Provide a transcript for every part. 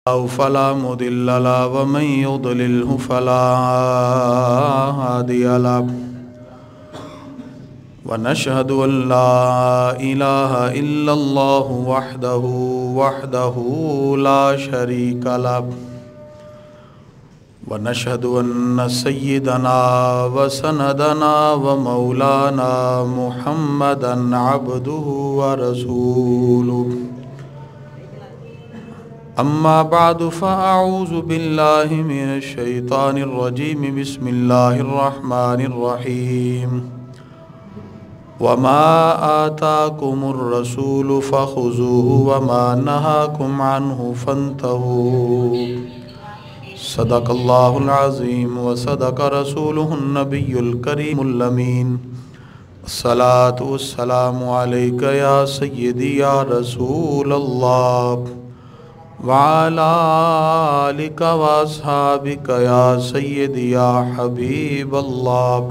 فلا مضل له ومن يضلله فلا هادي له ونشهد أن لا إله إلا الله وحده لا شريك له ونشهد أن سيدنا وسندنا ومولانا محمدا عبده ورسوله أما بعد فأعوذ بالله من الشيطان الرجيم بسم الله الرحمن الرحيم وما آتاكم الرسول فخذوه وما نهاكم عنه فانتهوا صدق الله العظيم وصدق رسوله النبي الكريم الأمين الصلاة والسلام عليك يا سيدي يا رسول الله وعلى آلك وأصحابك يا سيدي يا حبيب الله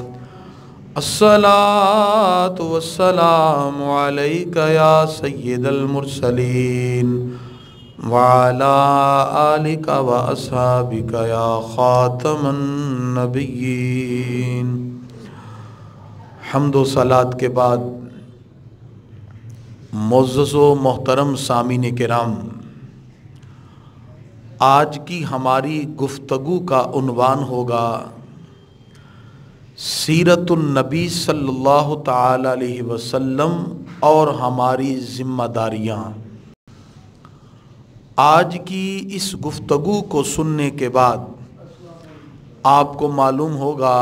الصلاة والسلام عليك يا سيد المرسلين وعلى آلك وأصحابك يا خاتم النبيين۔ حمد و صلات کے بعد معزز و محترم سامعین کرام، آج کی ہماری گفتگو کا عنوان ہوگا سیرت النبی صلی اللہ تعالی علیہ وسلم اور ہماری ذمہ داریاں۔ آج کی اس گفتگو کو سننے کے بعد آپ کو معلوم ہوگا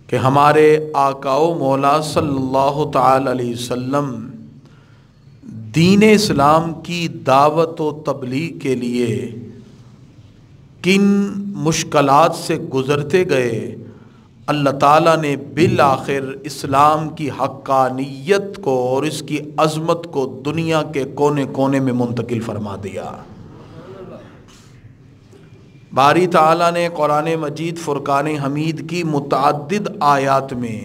کہ ہمارے آقا و مولا صلی اللہ تعالی علیہ وسلم دین اسلام کی دعوت و تبلیغ کے لیے کن مشکلات سے گزرتے گئے، اللہ تعالیٰ نے بالآخر اسلام کی حقانیت کو اور اس کی عظمت کو دنیا کے کونے کونے میں منتقل فرما دیا۔ باری تعالیٰ نے قرآن مجید فرقان حمید کی متعدد آیات میں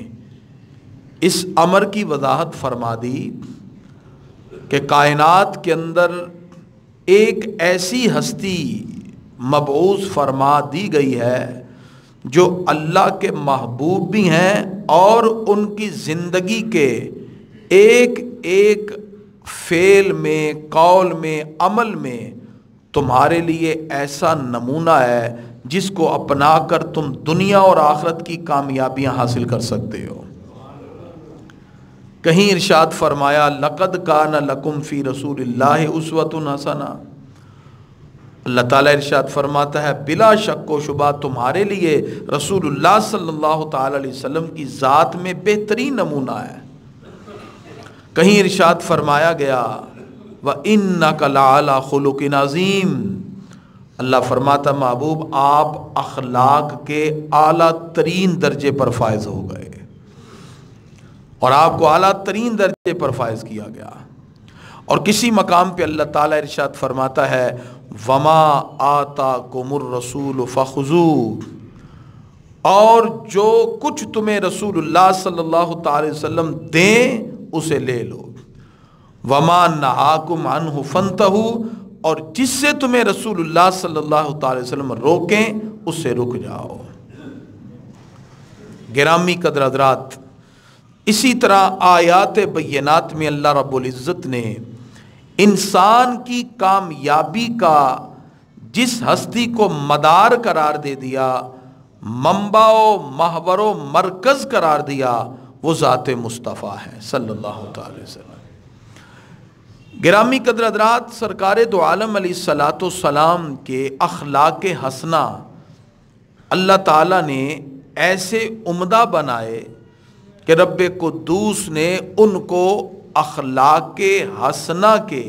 اس امر کی وضاحت فرما دی کہ کائنات کے اندر ایک ایسی ہستی مبعوث فرما دی گئی ہے جو اللہ کے محبوب بھی ہیں اور ان کی زندگی کے ایک ایک فعل میں، قول میں، عمل میں تمہارے لیے ایسا نمونہ ہے جس کو اپنا کر تم دنیا اور آخرت کی کامیابیاں حاصل کر سکتے ہو۔ کہیں ارشاد فرمایا لقد کان لکم فی رسول اللہ اسوۃ حسنہ، اللہ تعالیٰ ارشاد فرماتا ہے بلا شک و شبہ تمہارے لیے رسول اللہ صلی اللہ تعالی علیہ وسلم کی ذات میں بہترین نمونہ ہے۔ کہیں ارشاد فرمایا گیا وَإِنَّكَ لَعَلَىٰ خُلُقٍ عَظِيمٍ، اللہ فرماتا محبوب آپ اخلاق کے اعلیٰ ترین درجے پر فائز ہو گئے اور آپ کو اعلیٰ ترین درجے پر فائز کیا گیا۔ اور کسی مقام پہ اللہ تعالیٰ ارشاد فرماتا ہے وَمَا آتَاكُمُ الرَّسُولُ فَخُذُوهُ، اور جو کچھ تمہیں رسول اللہ صلی اللہ تعالی وسلم دیں اسے لے لو، وَمَا نَهَاكُمْ عَنْهُ فَانْتَهُوا، اور جس سے تمہیں رسول اللہ صلی اللہ تعالی وسلم روکیں اس سے رک جاؤ۔ گرامی قدر حضرات، اسی طرح آیات بینات میں اللہ رب العزت نے انسان کی کامیابی کا جس ہستی کو مدار قرار دے دیا، منبع و محور و مرکز قرار دیا، وہ ذات مصطفیٰ ہے صلی اللہ تعالی وسلم۔ گرامی قدر حضرات، سرکار دو عالم علیہ السلام کے اخلاق حسنہ اللہ تعالیٰ نے ایسے عمدہ بنائے کہ رب قدوس نے ان کو اخلاق حسنہ کے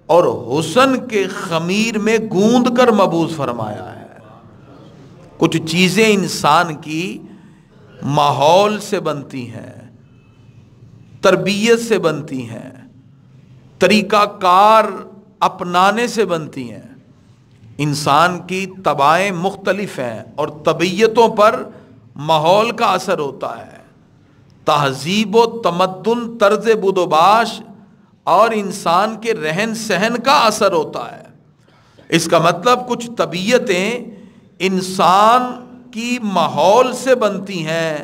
اور حسن کے خمیر میں گوندھ کر مبعوث فرمایا ہے۔ کچھ چیزیں انسان کی ماحول سے بنتی ہیں، تربیت سے بنتی ہیں، طریقہ کار اپنانے سے بنتی ہیں۔ انسان کی طبائیں مختلف ہیں اور طبیعتوں پر ماحول کا اثر ہوتا ہے، تہذیب و تمدن، طرز بود و باش اور انسان کے رہن سہن کا اثر ہوتا ہے۔ اس کا مطلب کچھ طبیعتیں انسان کی ماحول سے بنتی ہیں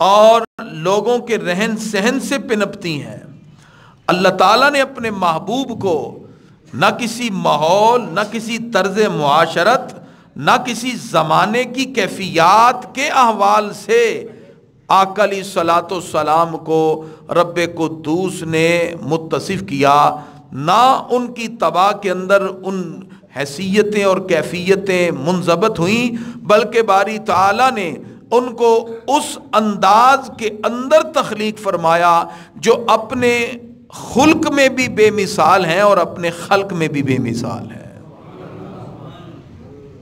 اور لوگوں کے رہن سہن سے پنپتی ہیں۔ اللہ تعالیٰ نے اپنے محبوب کو نہ کسی ماحول، نہ کسی طرز معاشرت، نہ کسی زمانے کی کیفیات کے احوال سے آقا علیہ الصلوۃ والسلام کو رب قدوس نے متصف کیا، نہ ان کی طبع کے اندر ان حیثیتیں اور کیفیتیں منضبط ہوئیں، بلکہ باری تعالیٰ نے ان کو اس انداز کے اندر تخلیق فرمایا جو اپنے خلق میں بھی بے مثال ہیں اور اپنے خلق میں بھی بے مثال ہیں۔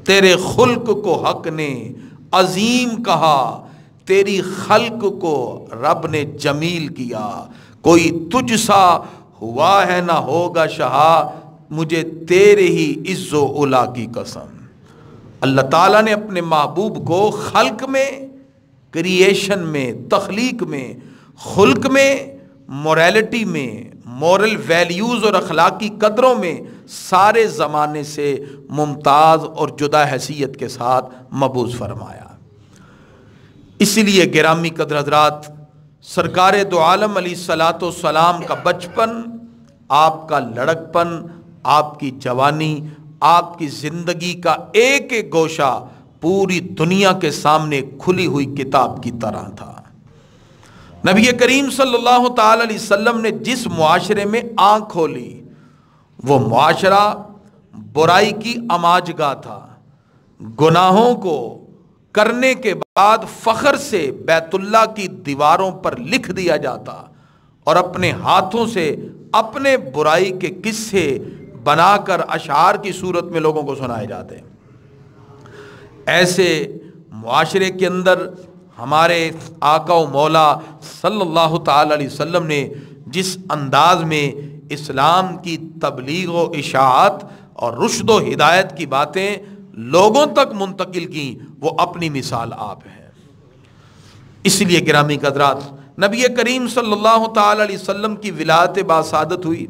تیرے خلق کو حق نے عظیم کہا، تیری خلق کو رب نے جمیل کیا، کوئی تجھ سا ہوا ہے نہ ہوگا شہا، مجھے تیرے ہی عز و علا کی قسم۔ اللہ تعالیٰ نے اپنے محبوب کو خلق میں، کریشن میں، تخلیق میں، خلق میں، موریلٹی میں، مورل ویلیوز اور اخلاقی قدروں میں سارے زمانے سے ممتاز اور جدا حیثیت کے ساتھ مبعوث فرمایا۔ اسی لیے گرامی قدر حضرات، سرکار دو عالم علیہ الصلوۃ والسلام کا بچپن، آپ کا لڑکپن، آپ کی جوانی، آپ کی زندگی کا ایک ایک گوشہ پوری دنیا کے سامنے کھلی ہوئی کتاب کی طرح تھا۔ نبی کریم صلی اللہ تعالی علیہ وسلم نے جس معاشرے میں آنکھ کھولی وہ معاشرہ برائی کی اماجگاہ تھا۔ گناہوں کو کرنے کے بعد فخر سے بیت اللہ کی دیواروں پر لکھ دیا جاتا اور اپنے ہاتھوں سے اپنے برائی کے قصے بنا کر اشعار کی صورت میں لوگوں کو سنائے جاتے۔ ایسے معاشرے کے اندر ہمارے آقا و مولا صلی اللہ تعالی علیہ وسلم نے جس انداز میں اسلام کی تبلیغ و اشاعت اور رشد و ہدایت کی باتیں لوگوں تک منتقل کی، وہ اپنی مثال آپ ہیں۔ اس لیے گرامی قدرات، نبی کریم صلی اللہ تعالی علیہ وسلم کی ولادت باسعادت ہوئی،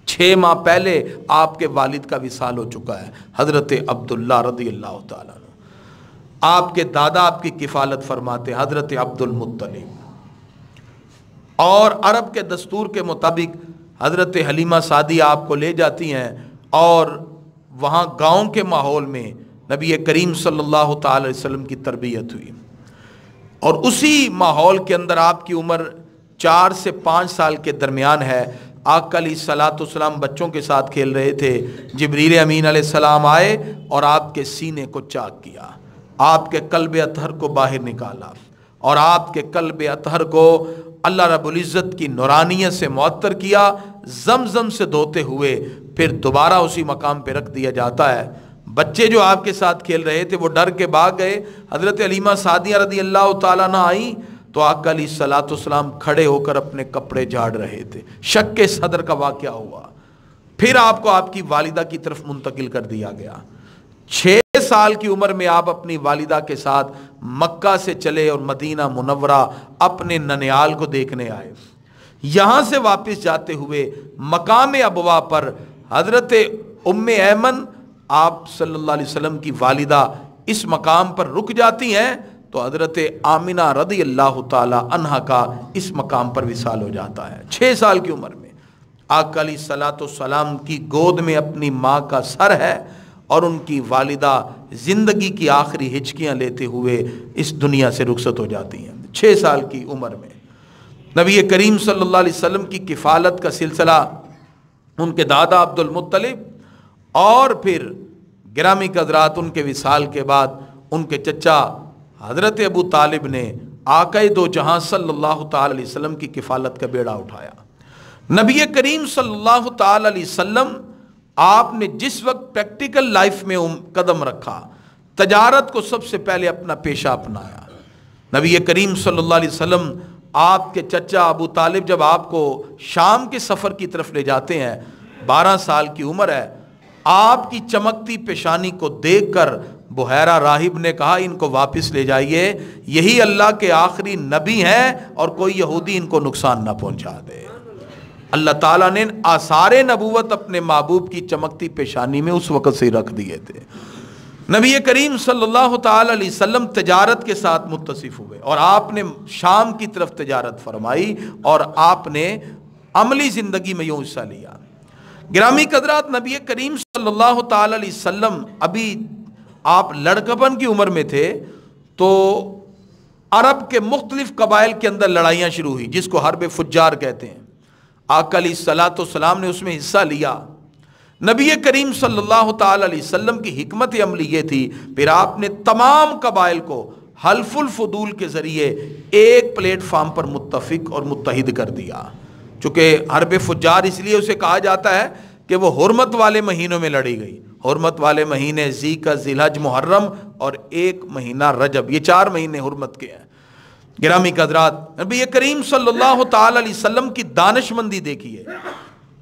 6 ماہ پہلے آپ کے والد کا وصال ہو چکا ہے، حضرت عبداللہ رضی اللہ تعالیٰ عنہ۔ آپ کے دادا آپ کی کفالت فرماتے حضرت عبد المطلب، اور عرب کے دستور کے مطابق حضرت حلیمہ سعدیہ آپ کو لے جاتی ہیں، اور وہاں گاؤں کے ماحول میں نبی کریم صلی اللہ تعالی علیہ وسلم کی تربیت ہوئی، اور اسی ماحول کے اندر آپ کی عمر 4 سے 5 سال کے درمیان ہے۔ آقا علیہ الصلوۃ والسلام بچوں کے ساتھ کھیل رہے تھے، جبریل امین علیہ السلام آئے اور آپ کے سینے کو چاک کیا، آپ کے قلب اطہر کو باہر نکالا، اور آپ کے قلب اطہر کو اللہ رب العزت کی نورانیت سے معطر کیا، زمزم سے دھوتے ہوئے پھر دوبارہ اسی مقام پہ رکھ دیا جاتا ہے۔ بچے جو آپ کے ساتھ کھیل رہے تھے وہ ڈر کے بھاگ گئے، حضرت حلیمہ سعدیہ رضی اللہ تعالیٰ عنہ آئیں تو آقا علیہ الصلوۃ والسلام کھڑے ہو کر اپنے کپڑے جھاڑ رہے تھے۔ شک کے صدر کا واقعہ ہوا، پھر آپ کو آپ کی والدہ کی طرف منتقل کر دیا گیا۔ 6 سال کی عمر میں آپ اپنی والدہ کے ساتھ مکہ سے چلے اور مدینہ منورہ اپنے ننیال کو دیکھنے آئے۔ یہاں سے واپس جاتے ہوئے مقام ابوا پر حضرت ام ایمن آپ صلی اللہ علیہ وسلم کی والدہ اس مقام پر رک جاتی ہیں، تو حضرت آمنہ رضی اللہ تعالی عنہا کا اس مقام پر وصال ہو جاتا ہے۔ 6 سال کی عمر میں آقا علیہ الصلوۃ والسلام کی گود میں اپنی ماں کا سر ہے، اور ان کی والدہ زندگی کی آخری ہچکیاں لیتے ہوئے اس دنیا سے رخصت ہو جاتی ہیں 6 سال کی عمر میں۔ نبی کریم صلی اللہ علیہ وسلم کی کفالت کا سلسلہ ان کے دادا عبد المطلب، اور پھر گرامی قدرات ان کے وصال کے بعد ان کے چچا حضرت ابو طالب نے آقا دو جہاں صلی اللہ تعالی علیہ وسلم کی کفالت کا بیڑا اٹھایا۔ نبی کریم صلی اللہ تعالی علیہ وسلم آپ نے جس وقت پریکٹیکل لائف میں قدم رکھا، تجارت کو سب سے پہلے اپنا پیشہ اپنایا۔ نبی کریم صلی اللہ علیہ وسلم آپ کے چچا ابو طالب جب آپ کو شام کے سفر کی طرف لے جاتے ہیں، 12 سال کی عمر ہے، آپ کی چمکتی پیشانی کو دیکھ کر بحیرہ راہب نے کہا ان کو واپس لے جائیے، یہی اللہ کے آخری نبی ہیں اور کوئی یہودی ان کو نقصان نہ پہنچا دے۔ اللہ تعالیٰ نے آثار نبوت اپنے محبوب کی چمکتی پیشانی میں اس وقت سے رکھ دیے تھے۔ نبی کریم صلی اللہ تعالی علیہ وسلم تجارت کے ساتھ متصف ہوئے اور آپ نے شام کی طرف تجارت فرمائی اور آپ نے عملی زندگی میں یوں حصہ لیا۔ گرامی قدرات، نبی کریم صلی اللہ تعالی علیہ وسلم ابھی آپ لڑکپن کی عمر میں تھے تو عرب کے مختلف قبائل کے اندر لڑائیاں شروع ہوئی جس کو حرب فجار کہتے ہیں۔ آقا علیہ الصلوۃ والسلام نے اس میں حصہ لیا۔ نبی کریم صلی اللہ تعالی علیہ وسلم کی حکمت عملی یہ تھی، پھر آپ نے تمام قبائل کو حلف الفضول کے ذریعے ایک پلیٹ فارم پر متفق اور متحد کر دیا۔ چونکہ حرب فجار اس لیے اسے کہا جاتا ہے کہ وہ حرمت والے مہینوں میں لڑی گئی۔ حرمت والے مہینے ذی القعدہ، ذی الحج، محرم اور ایک مہینہ رجب، یہ 4 مہینے حرمت کے ہیں۔ گرامی قدرات، نبی کریم صلی اللہ تعالی علیہ وسلم کی دانش مندی دیکھیے۔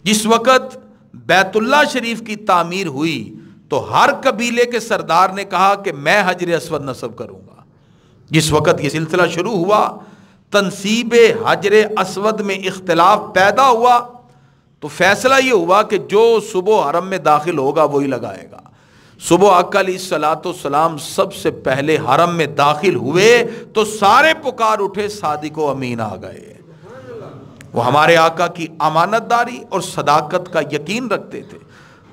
جس وقت بیت اللہ شریف کی تعمیر ہوئی تو ہر قبیلے کے سردار نے کہا کہ میں حجر اسود نصب کروں گا۔ جس وقت یہ سلسلہ شروع ہوا، تنصیب حجر اسود میں اختلاف پیدا ہوا تو فیصلہ یہ ہوا کہ جو صبح حرم میں داخل ہوگا وہی لگائے گا۔ صبح آقا علیہ الصلوۃ والسلام سب سے پہلے حرم میں داخل ہوئے تو سارے پکار اٹھے، صادق و امین آ گئے۔ وہ ہمارے آقا کی امانت داری اور صداقت کا یقین رکھتے تھے۔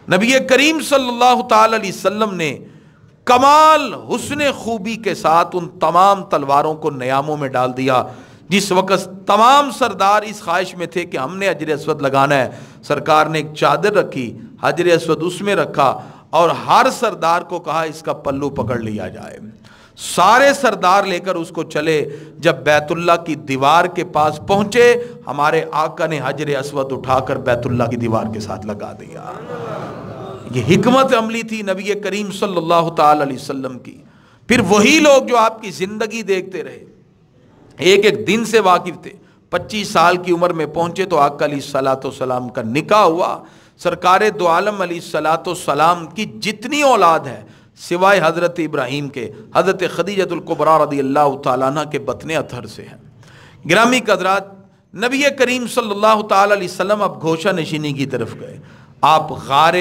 نبی کریم صلی اللہ تعالی علیہ وسلم نے کمال حسن خوبی کے ساتھ ان تمام تلواروں کو نیاموں میں ڈال دیا۔ جس وقت تمام سردار اس خواہش میں تھے کہ ہم نے حجر اسود لگانا ہے، سرکار نے ایک چادر رکھی، حجر اسود اس میں رکھا اور ہر سردار کو کہا اس کا پلو پکڑ لیا جائے۔ سارے سردار لے کر اس کو چلے۔ جب بیت اللہ کی دیوار کے پاس پہنچے، ہمارے آقا نے حجر اسود اٹھا کر بیت اللہ کی دیوار کے ساتھ لگا دیا۔ یہ حکمت عملی تھی نبی کریم صلی اللہ تعالی علیہ وسلم کی۔ پھر وہی لوگ جو آپ کی زندگی دیکھتے رہے، ایک ایک دن سے واقف تھے۔ 25 سال کی عمر میں پہنچے تو آقا علیہ الصلوۃ والسلام کا نکاح ہوا۔ سرکار دو عالم علیہ الصلوۃ والسلام کی جتنی اولاد ہے سوائے حضرت ابراہیم کے، حضرت خدیجۃ الکبریٰ رضی اللہ تعالیٰ عنہ کے بطن اطہر سے ہیں۔ گرامی قدرات، نبی کریم صلی اللہ تعالی علیہ وسلم اب گوشہ نشینی کی طرف گئے۔ آپ غار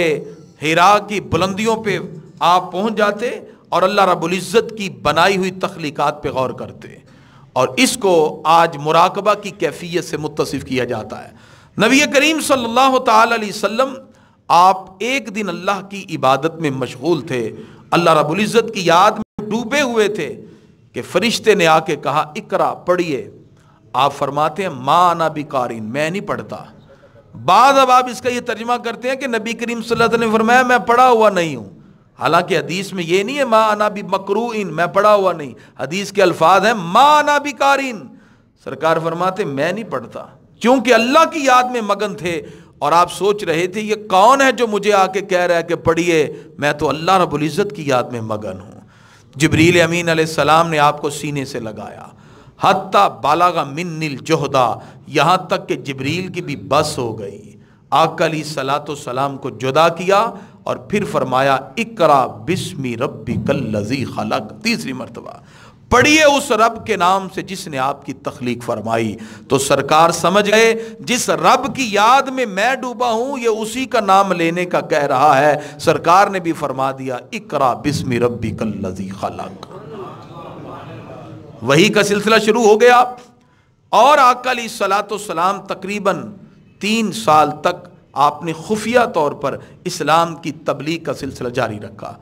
حرا کی بلندیوں پہ آپ پہنچ جاتے اور اللہ رب العزت کی بنائی ہوئی تخلیقات پہ غور کرتے، اور اس کو آج مراقبہ کی کیفیت سے متصف کیا جاتا ہے۔ نبی کریم صلی اللہ تعالی علیہ وسلم آپ ایک دن اللہ کی عبادت میں مشغول تھے، اللہ رب العزت کی یاد میں ڈوبے ہوئے تھے کہ فرشتے نے آ کے کہا اقرا، پڑھیے۔ آپ فرماتے ہیں ما انا بقارئ، میں نہیں پڑھتا۔ بعض اب آپ اس کا یہ ترجمہ کرتے ہیں کہ نبی کریم صلی اللہ علیہ وسلم نے فرمایا میں پڑھا ہوا نہیں ہوں، حالانکہ حدیث میں یہ نہیں ہے ما انا بمقروء، میں پڑھا ہوا نہیں۔ حدیث کے الفاظ ہیں ما انا بقارئ۔ سرکار فرماتے میں نہیں پڑھتا، کیونکہ اللہ کی یاد میں مگن تھے اور آپ سوچ رہے تھے یہ کون ہے جو مجھے آ کے کہہ رہا ہے کہ پڑھیے، میں تو اللہ رب العزت کی یاد میں مگن ہوں۔ جبریل امین علیہ السلام نے آپ کو سینے سے لگایا، حتیٰ بالغ منی الجہدہ، یہاں تک کہ جبریل کی بھی بس ہو گئی۔ آقا علیہ الصلوۃ والسلام کو جدا کیا اور پھر فرمایا اقرا بسم ربک الذی خلق، تیسری مرتبہ پڑھیے اس رب کے نام سے جس نے آپ کی تخلیق فرمائی۔ تو سرکار سمجھ گئے جس رب کی یاد میں ڈوبا ہوں یہ اسی کا نام لینے کا کہہ رہا ہے۔ سرکار نے بھی فرما دیا اقرا بسم ربک الذی خلق۔ وحی کا سلسلہ شروع ہو گیا اور آقا علیہ الصلوۃ والسلام تقریباً 3 سال تک آپ نے خفیہ طور پر اسلام کی تبلیغ کا سلسلہ جاری رکھا۔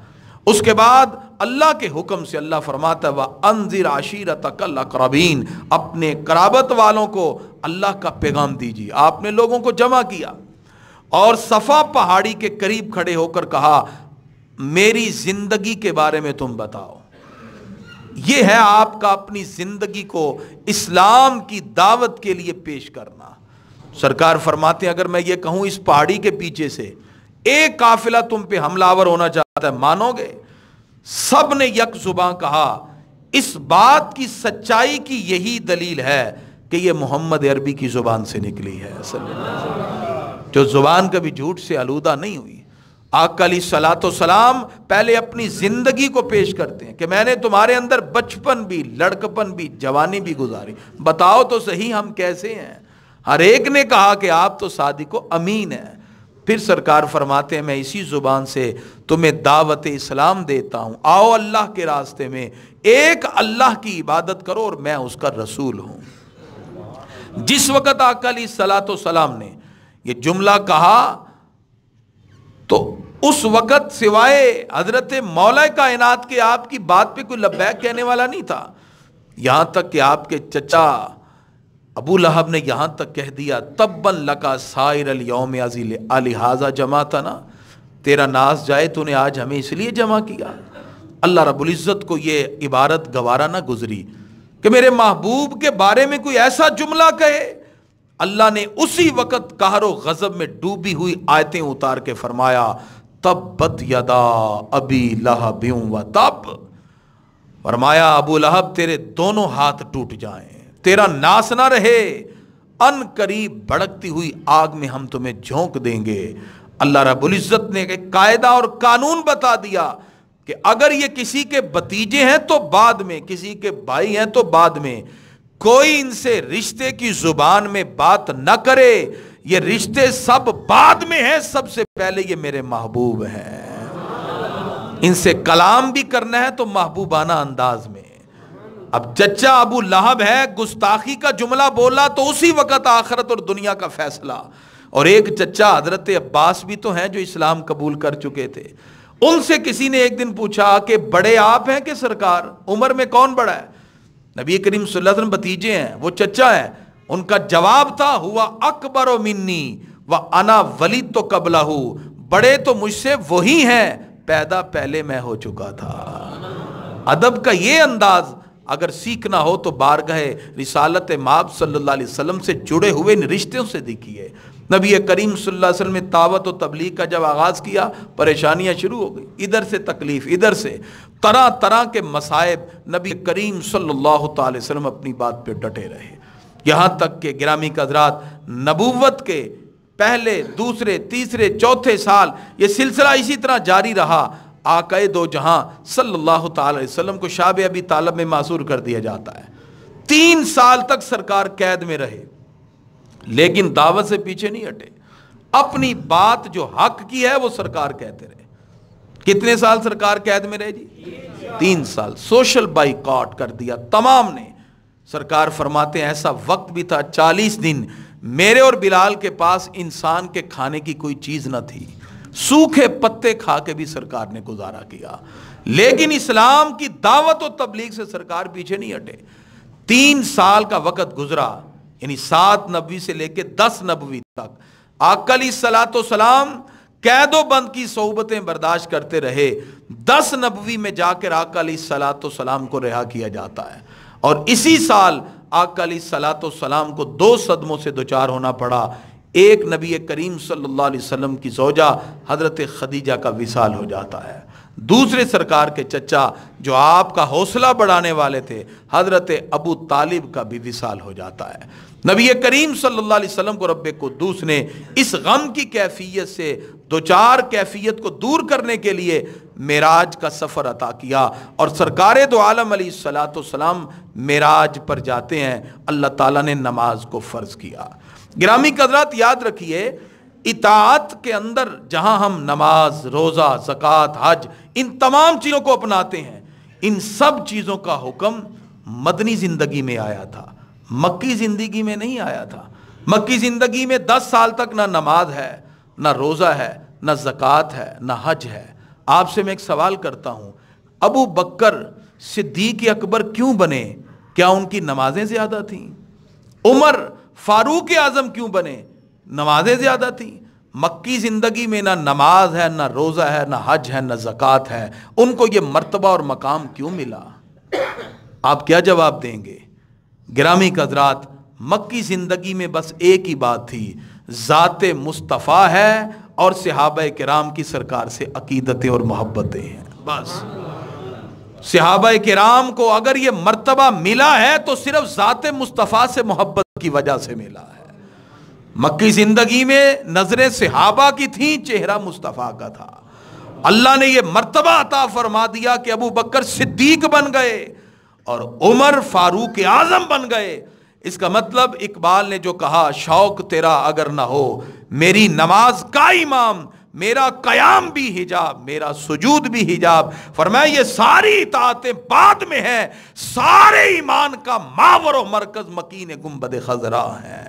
اس کے بعد اللہ کے حکم سے اللہ فرماتا ہے وَأَنذِرْ عَشِيرَتَكَ الْأَقْرَبِينَ، اپنے قرابت والوں کو اللہ کا پیغام دیجیے۔ آپ نے لوگوں کو جمع کیا اور صفا پہاڑی کے قریب کھڑے ہو کر کہا میری زندگی کے بارے میں تم بتاؤ۔ یہ ہے آپ کا اپنی زندگی کو اسلام کی دعوت کے لیے پیش کرنا۔ سرکار فرماتے ہیں اگر میں یہ کہوں اس پہاڑی کے پیچھے سے ایک قافلہ تم پہ حملہ آور ہونا چاہتا ہے، مانو گے؟ سب نے یک زباں کہا اس بات کی سچائی کی یہی دلیل ہے کہ یہ محمد عربی کی زبان سے نکلی ہے، جو زبان کبھی جھوٹ سے آلودہ نہیں ہوئی۔ آقا علیہ الصلوۃ والسلام پہلے اپنی زندگی کو پیش کرتے ہیں کہ میں نے تمہارے اندر بچپن بھی، لڑکپن بھی، جوانی بھی گزاری، بتاؤ تو صحیح ہم کیسے ہیں۔ ہر ایک نے کہا کہ آپ تو صادق و امین ہیں۔ پھر سرکار فرماتے ہیں میں اسی زبان سے تمہیں دعوت اسلام دیتا ہوں، آؤ اللہ کے راستے میں، ایک اللہ کی عبادت کرو اور میں اس کا رسول ہوں۔ جس وقت آقا علیہ الصلوۃ والسلام نے یہ جملہ کہا تو اس وقت سوائے حضرت مولا کائنات کے آپ کی بات پہ کوئی لبیک کہنے والا نہیں تھا، یہاں تک کہ آپ کے چچا ابو لہب نے یہاں تک کہہ دیا تبًا لکا سائر الیوم لہذا جمعتنا، تیرا ناز جائے تو نے آج ہمیں اس لیے جمع کیا۔ اللہ رب العزت کو یہ عبارت گوارا نہ گزری کہ میرے محبوب کے بارے میں کوئی ایسا جملہ کہے۔ اللہ نے اسی وقت قہر و غضب میں ڈوبی ہوئی آیتیں اتار کے فرمایا تبت یدا ابی لہب وتب، فرمایا ابو لہب تیرے دونوں ہاتھ ٹوٹ جائیں، تیرا ناس نہ رہے، ان قریب بھڑکتی ہوئی آگ میں ہم تمہیں جھونک دیں گے۔ اللہ رب العزت نے ایک قاعدہ اور قانون بتا دیا کہ اگر یہ کسی کے بھتیجے ہیں تو بعد میں، کسی کے بھائی ہیں تو بعد میں، کوئی ان سے رشتے کی زبان میں بات نہ کرے، یہ رشتے سب بعد میں ہیں، سب سے پہلے یہ میرے محبوب ہیں۔ ان سے کلام بھی کرنا ہے تو محبوبانہ انداز میں۔ اب چچا ابو لہب ہے، گستاخی کا جملہ بولا تو اسی وقت آخرت اور دنیا کا فیصلہ۔ اور ایک چچا حضرت عباس بھی تو ہیں جو اسلام قبول کر چکے تھے، ان سے کسی نے ایک دن پوچھا کہ بڑے آپ ہیں کہ سرکار، عمر میں کون بڑا ہے؟ نبی کریم صلی اللہ علیہ وسلم بھتیجے ہیں، وہ چچا ہیں۔ ان کا جواب تھا ہوا اکبر منی وانا ولدت قبلہ، بڑے تو مجھ سے وہی ہیں، پیدا پہلے میں ہو چکا تھا۔ ادب کا یہ انداز اگر سیکھنا ہو تو بارگاہ رسالت مآب صلی اللہ علیہ وسلم سے جڑے ہوئے ان رشتوں سے دیکھیے۔ نبی کریم صلی اللہ علیہ وسلم نے دعوت و تبلیغ کا جب آغاز کیا پریشانیاں شروع ہو گئی، ادھر سے تکلیف، ادھر سے طرح طرح کے مصائب، نبی کریم صلی اللہ تعالی وسلم اپنی بات پہ ڈٹے رہے، یہاں تک کہ گرامی حضرات نبوت کے پہلے، دوسرے، تیسرے، چوتھے سال یہ سلسلہ اسی طرح جاری رہا۔ آقا دو جہاں صلی اللہ تعالی علیہ وسلم کو شاب ابی طالب میں معذور کر دیا جاتا ہے، 3 سال تک سرکار قید میں رہے، لیکن دعوت سے پیچھے نہیں ہٹے، اپنی بات جو حق کی ہے وہ سرکار کہتے رہے۔ کتنے سال سرکار قید میں رہے جی؟ 3 سال۔ سوشل بائیکاٹ کر دیا تمام نے۔ سرکار فرماتے ہیں ایسا وقت بھی تھا 40 دن میرے اور بلال کے پاس انسان کے کھانے کی کوئی چیز نہ تھی، سوکھے پتے کھا کے بھی سرکار نے گزارا کیا، لیکن اسلام کی دعوت و تبلیغ سے سرکار پیچھے نہیں ہٹے۔ 3 سال کا وقت گزرا، یعنی 7 نبوی سے لے کے 10 نبوی تک آقا علیہ الصلوۃ والسلام قید و بند کی صحبتیں برداشت کرتے رہے۔ 10 نبوی میں جا کر آقا علیہ الصلوۃ والسلام کو رہا کیا جاتا ہے، اور اسی سال آقا علیہ الصلوۃ والسلام کو 2 صدموں سے دوچار ہونا پڑا۔ ایک نبی کریم صلی اللہ علیہ وسلم کی زوجہ حضرت خدیجہ کا وصال ہو جاتا ہے، دوسرے سرکار کے چچا جو آپ کا حوصلہ بڑھانے والے تھے حضرت ابو طالب کا بھی وصال ہو جاتا ہے۔ نبی کریم صلی اللہ علیہ وسلم کو رب قدوس نے اس غم کی کیفیت سے دوچار کیفیت کو دور کرنے کے لیے معراج کا سفر عطا کیا، اور سرکار دو عالم علیہ الصلوۃ والسلام معراج پر جاتے ہیں، اللہ تعالیٰ نے نماز کو فرض کیا۔ گرامی حضرات یاد رکھیے، اطاعت کے اندر جہاں ہم نماز، روزہ، زکوٰۃ، حج، ان تمام چیزوں کو اپناتے ہیں، ان سب چیزوں کا حکم مدنی زندگی میں آیا تھا، مکی زندگی میں نہیں آیا تھا۔ مکی زندگی میں 10 سال تک نہ نماز ہے، نہ روزہ ہے، نہ زکوٰۃ ہے، نہ حج ہے۔ آپ سے میں ایک سوال کرتا ہوں، ابو بکر صدیق اکبر کیوں بنے؟ کیا ان کی نمازیں زیادہ تھیں؟ عمر فاروق اعظم کیوں بنے؟ نمازیں زیادہ تھیں۔ مکی زندگی میں نہ نماز ہے، نہ روزہ ہے، نہ حج ہے، نہ زکوٰۃ ہے، ان کو یہ مرتبہ اور مقام کیوں ملا؟ آپ کیا جواب دیں گے؟ گرامی حضرات، مکی زندگی میں بس ایک ہی بات تھی، ذات مصطفیٰ ہے اور صحابہ کرام کی سرکار سے عقیدتیں اور محبتیں ہیں، بس۔ صحابہ کرام کو اگر یہ مرتبہ ملا ہے تو صرف ذات مصطفیٰ سے محبت کی وجہ سے ملا ہے۔ مکی زندگی میں نظریں صحابہ کی تھیں، چہرہ مصطفیٰ کا تھا۔ اللہ نے یہ مرتبہ عطا فرما دیا کہ ابو بکر صدیق بن گئے اور عمر فاروق اعظم بن گئے۔ اس کا مطلب اقبال نے جو کہا شوق تیرا اگر نہ ہو میری نماز کا امام، میرا قیام بھی حجاب، میرا سجود بھی حجاب، فرمایا یہ ساری اطاعتیں بعد میں ہیں، سارے ایمان کا ماور و مرکز مکین گنبد خضرا ہے۔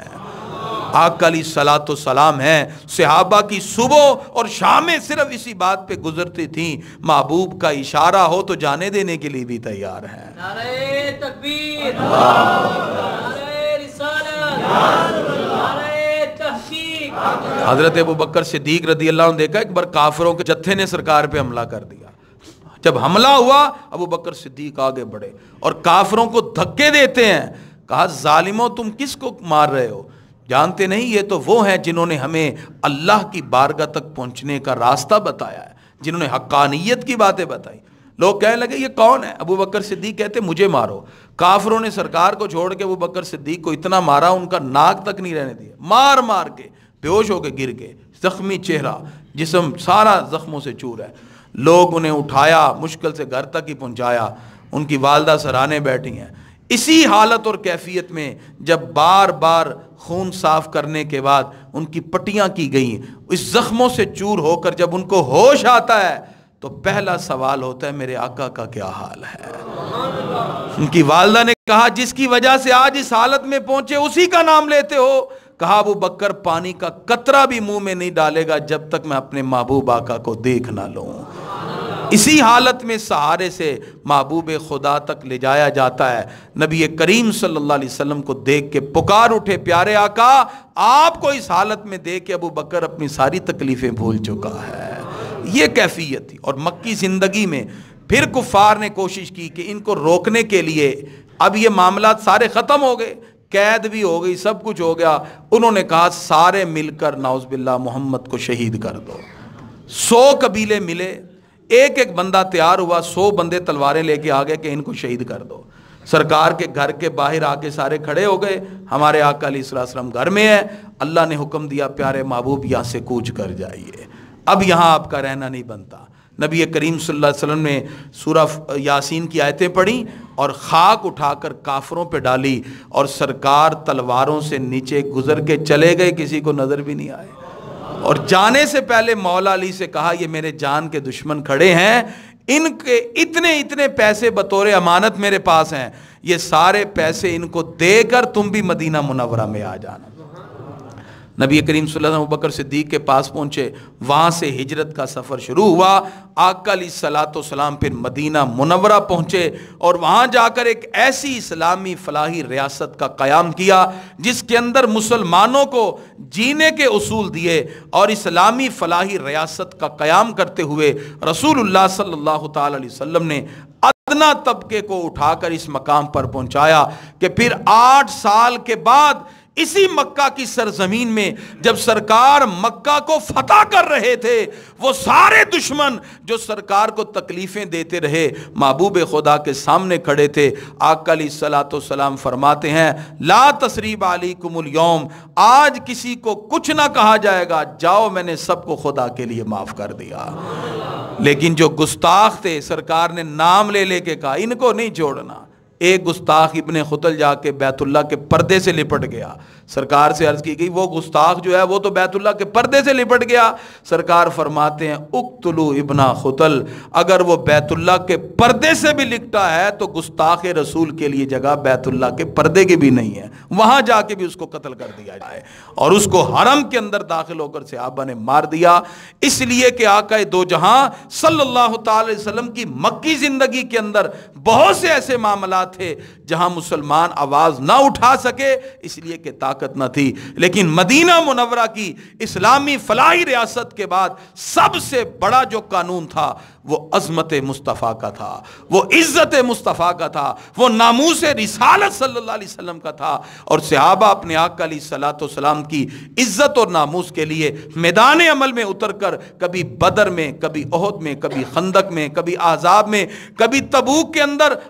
آقا علیہ الصلوۃ والسلام ہیں، صحابہ کی صبح اور شامیں صرف اسی بات پہ گزرتی تھیں، محبوب کا اشارہ ہو تو جانے دینے کے لیے بھی تیار ہیں۔ نعرہ تکبیر، نعرہ رسالت، نعرہ تحقیق۔ حضرت ابوبکر صدیق رضی اللہ عنہ دیکھا ایک بار کافروں کے جتھے نے سرکار پہ حملہ کر دیا، جب حملہ ہوا ابوبکر صدیق آگے بڑھے اور کافروں کو دھکے دیتے ہیں، کہا ظالموں تم کس کو مار رہے ہو؟ جانتے نہیں یہ تو وہ ہیں جنہوں نے ہمیں اللہ کی بارگاہ تک پہنچنے کا راستہ بتایا ہے، جنہوں نے حقانیت کی باتیں بتائی۔ لوگ کہنے لگے یہ کون ہے؟ ابوبکر صدیق کہتے مجھے مارو۔ کافروں نے سرکار کو چھوڑ کے ابوبکر صدیق کو اتنا مارا ان کا ناک تک نہیں رہنے دیا، مار مار کے بے ہوش ہو کے گر گئے، زخمی چہرہ، جسم سارا زخموں سے چور ہے۔ لوگ انہیں اٹھایا، مشکل سے گھر تک ہی پہنچایا، ان کی والدہ سرانے بیٹھی ہیں۔ اسی حالت اور کیفیت میں جب بار بار خون صاف کرنے کے بعد ان کی پٹیاں کی گئیں، اس زخموں سے چور ہو کر جب ان کو ہوش آتا ہے تو پہلا سوال ہوتا ہے میرے آقا کا کیا حال ہے؟ ان کی والدہ نے کہا جس کی وجہ سے آج اس حالت میں پہنچے اسی کا نام لیتے ہو؟ کہا ابوبکر پانی کا قطرہ بھی منہ میں نہیں ڈالے گا جب تک میں اپنے محبوب آقا کو دیکھ نہ لوں۔ اسی حالت میں سہارے سے محبوب خدا تک لے جایا جاتا ہے۔ نبی کریم صلی اللہ علیہ وسلم کو دیکھ کے پکار اٹھے پیارے آقا آپ کو اس حالت میں دیکھ کے ابوبکر اپنی ساری تکلیفیں بھول چکا ہے۔ یہ کیفیت تھی۔ اور مکی زندگی میں پھر کفار نے کوشش کی کہ ان کو روکنے کے لیے، اب یہ معاملات سارے ختم ہو گئے، قید بھی ہو گئی، سب کچھ ہو گیا، انہوں نے کہا سارے مل کر نعوذ باللہ محمد کو شہید کر دو۔ 100 قبیلے ملے، ایک ایک بندہ تیار ہوا، 100 بندے تلواریں لے کے آگے کہ ان کو شہید کر دو۔ سرکار کے گھر کے باہر آ کے سارے کھڑے ہو گئے، ہمارے آقا علیہ السلام گھر میں ہے، اللہ نے حکم دیا پیارے محبوب یہاں سے کوچ کر جائیے، اب یہاں آپ کا رہنا نہیں بنتا۔ نبی کریم صلی اللہ علیہ وسلم نے سورہ یاسین کی آیتیں پڑھی اور خاک اٹھا کر کافروں پہ ڈالی، اور سرکار تلواروں سے نیچے گزر کے چلے گئے، کسی کو نظر بھی نہیں آئے۔ اور جانے سے پہلے مولا علی سے کہا یہ میرے جان کے دشمن کھڑے ہیں، ان کے اتنے پیسے بطور امانت میرے پاس ہیں، یہ سارے پیسے ان کو دے کر تم بھی مدینہ منورہ میں آ جانا۔ نبی کریم صلی اللہ علیہ وسلم ابوبکر صدیق کے پاس پہنچے، وہاں سے ہجرت کا سفر شروع ہوا۔ آقا علیہ الصلوۃ والسلام پھر مدینہ منورہ پہنچے اور وہاں جا کر ایک ایسی اسلامی فلاحی ریاست کا قیام کیا جس کے اندر مسلمانوں کو جینے کے اصول دیے، اور اسلامی فلاحی ریاست کا قیام کرتے ہوئے رسول اللہ صلی اللہ تعالی علیہ وسلم نے ادنا طبقے کو اٹھا کر اس مقام پر پہنچایا کہ پھر 8 سال کے بعد اسی مکہ کی سرزمین میں جب سرکار مکہ کو فتح کر رہے تھے، وہ سارے دشمن جو سرکار کو تکلیفیں دیتے رہے محبوب خدا کے سامنے کھڑے تھے۔ آقا علیہ الصلوۃ والسلام فرماتے ہیں لا تثریب علیکم اليوم، آج کسی کو کچھ نہ کہا جائے گا، جاؤ میں نے سب کو خدا کے لیے معاف کر دیا۔ لیکن جو گستاخ تھے سرکار نے نام لے لے کے کہا ان کو نہیں چھوڑنا۔ ایک گستاخ ابن خطل جا کے بیت اللہ کے پردے سے لپٹ گیا، سرکار سے عرض کی گئی وہ گستاخ جو ہے وہ تو بیت اللہ کے پردے سے لپٹ گیا۔ سرکار فرماتے ہیں اقتلوا ابن خطل، اگر وہ بیت اللہ کے پردے سے بھی لکھتا ہے تو گستاخ رسول کے لیے جگہ بیت اللہ کے پردے کی بھی نہیں ہے، وہاں جا کے بھی اس کو قتل کر دیا جائے۔ اور اس کو حرم کے اندر داخل ہو کر صحابہ نے مار دیا، اس لیے کہ آقا دو جہاں صلی اللہ تعالی علیہ وسلم کی مکی زندگی کے اندر بہت سے ایسے معاملات تھے جہاں مسلمان آواز نہ اٹھا سکے اس لیے کہ طاقت نہ تھی، لیکن مدینہ منورہ کی اسلامی فلاحی ریاست کے بعد سب سے بڑا جو قانون تھا وہ عظمت مصطفیٰ کا تھا، وہ عزت مصطفیٰ کا تھا، وہ ناموس رسالت صلی اللہ علیہ وسلم کا تھا۔ اور صحابہ اپنے آقا علیہ الصلوۃ والسلام کی عزت اور ناموس کے لیے میدان عمل میں اتر کر کبھی بدر میں، کبھی احد میں، کبھی خندق میں، کبھی احزاب میں، کبھی تبوک کے اندر